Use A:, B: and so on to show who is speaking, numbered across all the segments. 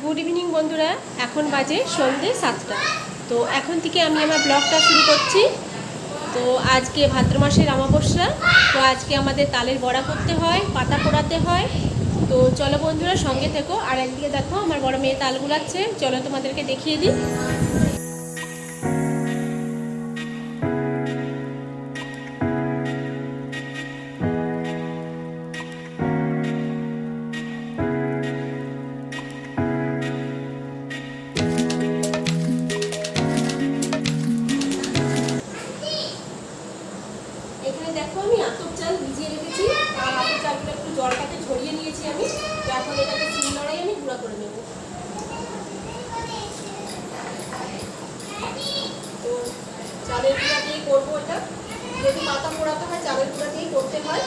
A: Good evening বন্ধুরা, এখন বাজে সন্ধ্যে 7টা। তো এখন থেকে আমি আমার ব্লগটা শুরু করছি। তো আজকে ভাদ্র মাসের অমাবস্যা। তো আজকে আমাদের তালের বড়া করতে হয়, পাতা পোড়াতে হয়। তো চলো বন্ধুরা সঙ্গে থেকো। আর একদিকে দেখো আমার বড় মেয়ে তাল গুলাচ্ছে, চলো তোমাদেরকে দেখিয়ে দিই। এখানে দেখো আমি আতপ চাল ভিজিয়ে রেখেছি। আর আতপ চালগুলো একটু জলটাকে ঝরিয়ে নিয়েছি আমি। তো এখন এটাকে শিলনোড়ায় আমি গুঁড়া করে নেব। তো চালের গুঁড়া দিয়ে করবো এটা। যদি পাতা পোড়াতে হয় চালের গুঁড়া দিয়েই করতে হয়।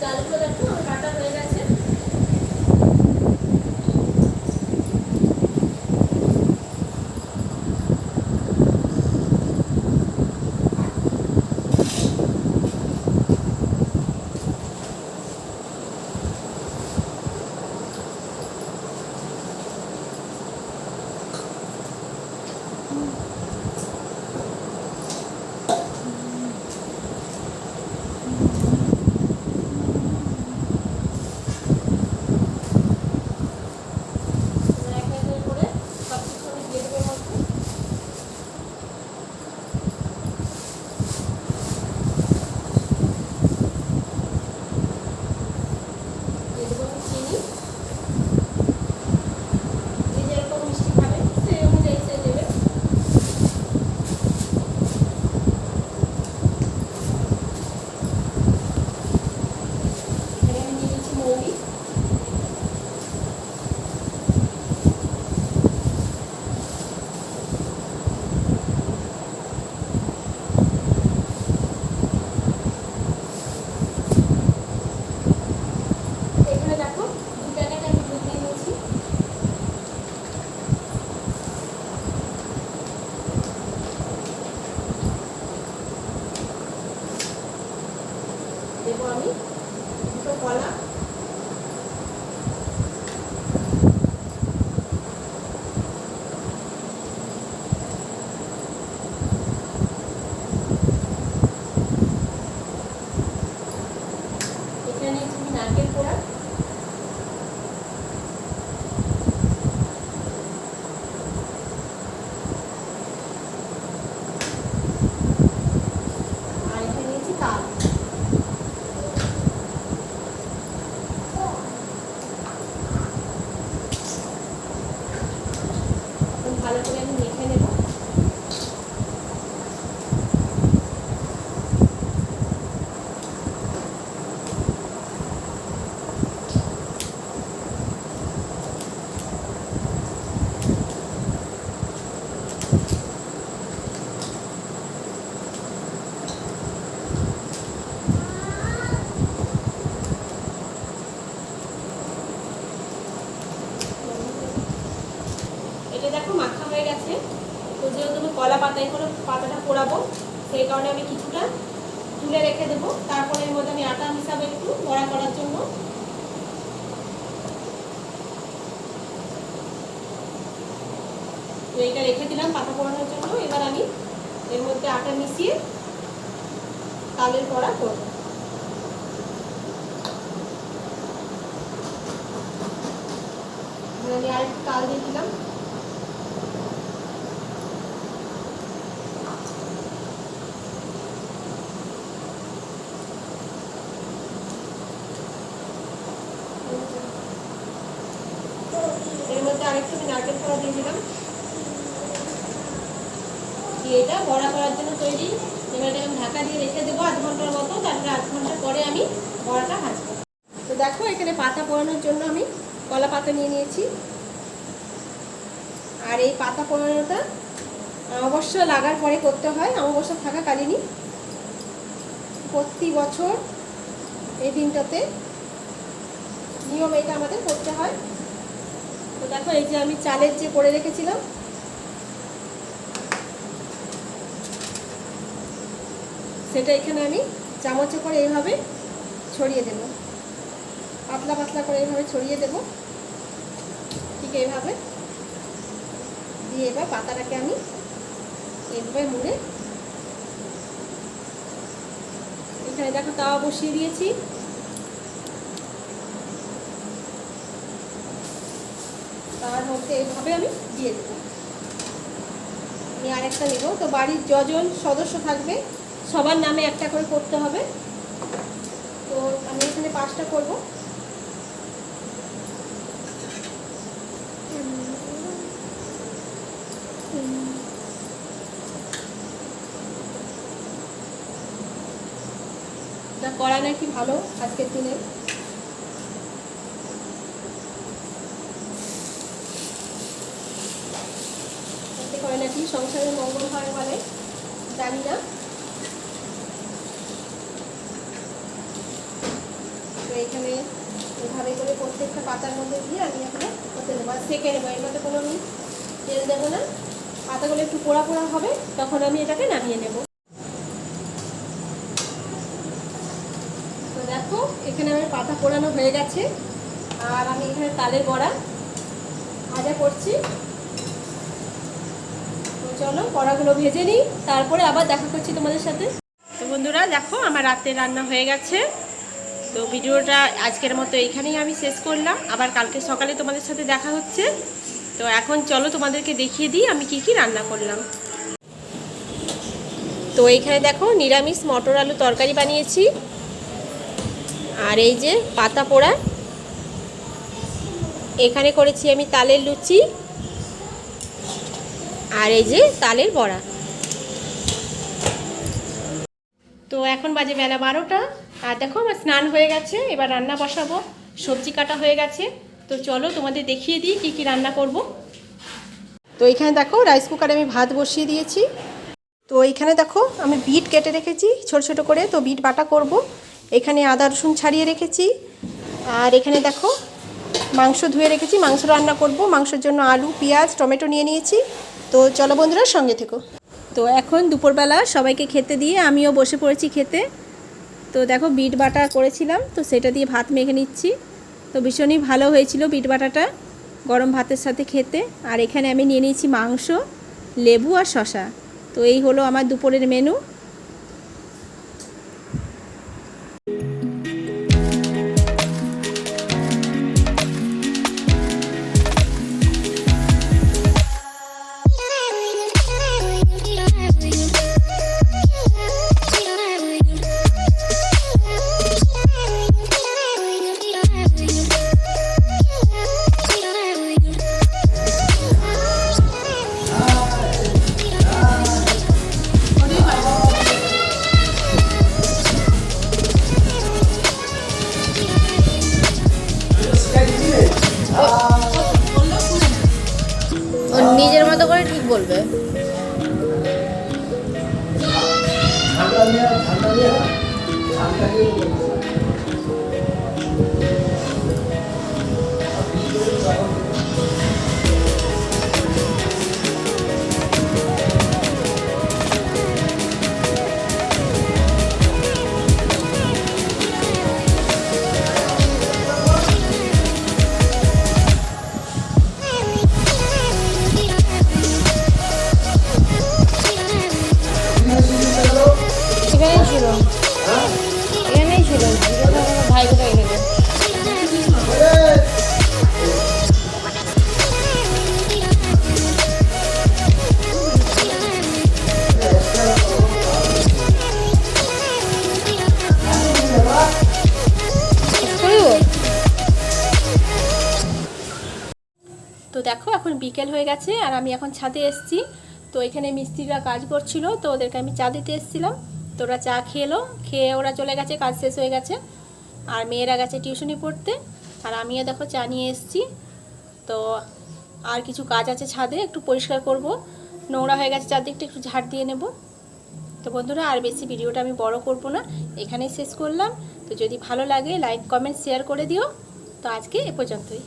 A: চালগুলো দেখো আমার কাটা হয়ে গেছে। দেবো আমি দুটো কলা। এখানে নিয়েছি আমি নারকেল কোড়া। আর এখানে নিয়েছি তাল। ভালো করে আমি মেখে নেব। এটা দেখো মাখা হয়ে গেছে। তো যেহেতু আমি কলা পাতায় করে পাতাটা পোড়াবো, সেই কারণে আমি কিছুটা তুলে রেখে দেবো। তারপরে এর মধ্যে আমি আটা মিশাবো একটু বড়া করার জন্য। তো এটা রেখে দিলাম পাতা পোড়ানোর জন্য। এবার আমি এর মধ্যে আটা মিশিয়ে তালের বড়া করব। আমি আর একটু তাল দিয়ে দিলাম। এর মধ্যে আরেকটু নারকেল কোড়া দিয়ে দিলাম। এটা বড়া করার জন্য তৈরি। এবার আমি ঢাকা দিয়ে রেখে দেবো আধ ঘন্টার মতো, তারপরে আধ ঘন্টা পরে আমি বড়াটা ভাজবো। তো দেখো এখানে পাতা পোড়ানোর জন্য আমি কলা পাতা নিয়ে নিয়েছি। আর এই পাতা পোড়ানোটা অবশ্য লাগার পরে করতে হয়, অমাবস্যা থাকাকালীনই। প্রতি বছর এই দিনটাতে নিয়ম এটা আমাদের করতে হয়। তো দেখো এই যে আমি চালের যে করে রেখেছিলাম, সেটা এখানে আমি চামচে করে এইভাবে ছড়িয়ে দেব, পাতলা পাতলা করে এইভাবে ছড়িয়ে দেব, ঠিক এইভাবে দিয়ে এবার পাতাটাকে আমি এইভাবে মুড়ে এখানে দেখো তাওয়া বসিয়ে দিয়েছি। তার মধ্যে এইভাবে আমি দিয়ে দেবো। আমি আরেকটা নেব। তো বাড়ির যজন সদস্য থাকবে সবার নামে একটা করে করতে হবে। তো আমি এখানে 5টা করব। এটা করা নাকি ভালো আজকের দিনে। করে নাকি সংসারের মঙ্গল হয় বলে, জানি না। তো এখানে এভাবে করে প্রত্যেকটা পাতার মধ্যে দিয়ে আমি এখানে করতে দেবো, আর সেঁকে নেবো। এর মধ্যে কোনো আমি তেল দেবো না। পাতাগুলো একটু পোড়া পোড়া হবে, তখন আমি এটাকে নামিয়ে নেব। তো দেখো এখানে আমার পাতা পোড়ানো হয়ে গেছে, আর আমি এখানে তালের বড়া ভাজা করছি। চলো বড়াগুলো ভেজে নিই, তারপরে আবার দেখা করছি তোমাদের সাথে। তো বন্ধুরা দেখো আমার রাতে রান্না হয়ে গেছে। তো ভিডিওটা আজকের মতো এইখানেই আমি শেষ করলাম। আবার কালকে সকালে তোমাদের সাথে দেখা হচ্ছে। তো এখন চলো তোমাদেরকে দেখিয়ে দিই আমি কি কি রান্না করলাম। তো এইখানে দেখো নিরামিষ মটর আলু তরকারি বানিয়েছি, আর এই যে পাতা পোড়া। এখানে করেছি আমি তালের লুচি, আর এই যে তালের বড়া। তো এখন বাজে বেলা 12টা, আর দেখো আমার স্নান হয়ে গেছে। এবার রান্না বসাবো, সবজি কাটা হয়ে গেছে। তো চলো তোমাদের দেখিয়ে দিই কি কি রান্না করব। তো এইখানে দেখো রাইস কুকারে আমি ভাত বসিয়ে দিয়েছি। তো এইখানে দেখো আমি বিট কেটে রেখেছি ছোট ছোট করে, তো বিট বাটা করব। এখানে আদা রসুন ছাড়িয়ে রেখেছি, আর এখানে দেখো মাংস ধুয়ে রেখেছি, মাংস রান্না করব। মাংসের জন্য আলু পেঁয়াজ টমেটো নিয়ে নিয়েছি। তো চলো বন্ধুরা সঙ্গে থেকো। তো এখন দুপুরবেলা সবাইকে খেতে দিয়ে আমিও বসে পড়েছি খেতে। তো দেখো বিট বাটা করেছিলাম, তো সেটা দিয়ে ভাত মেখে নিচ্ছি। তো ভীষণই ভালো হয়েছিল বিট বাটাটা গরম ভাতের সাথে খেতে। আর এখানে আমি নিয়ে নিয়েছি মাংস, লেবু আর শসা। তো এই হলো আমার দুপুরের মেনু।
B: নিজের মতো করে ঠিক বলবে।
A: এখন বিকেল হয়ে গেছে আর আমি এখন ছাদে এসেছি। তো এখানে মিস্ত্রিরা কাজ করছিল, তো ওদেরকে আমি চা দিতে এসেছিলাম। তো ওরা চা খেয়ে ওরা চলে গেছে, কাজ শেষ হয়ে গেছে। আর মেয়েরা গেছে টিউশনি পড়তে, আর আমিও দেখো চা নিয়ে এসেছি। তো আর কিছু কাজ আছে ছাদে, একটু পরিষ্কার করব, নোংরা হয়ে গেছে চারদিকটা, একটু ঝাড় দিয়ে নেব। তো বন্ধুরা, আর বেশি ভিডিওটা আমি বড় করব না, এখানেই শেষ করলাম। তো যদি ভালো লাগে লাইক কমেন্ট শেয়ার করে দিও। তো আজকে এ পর্যন্তই।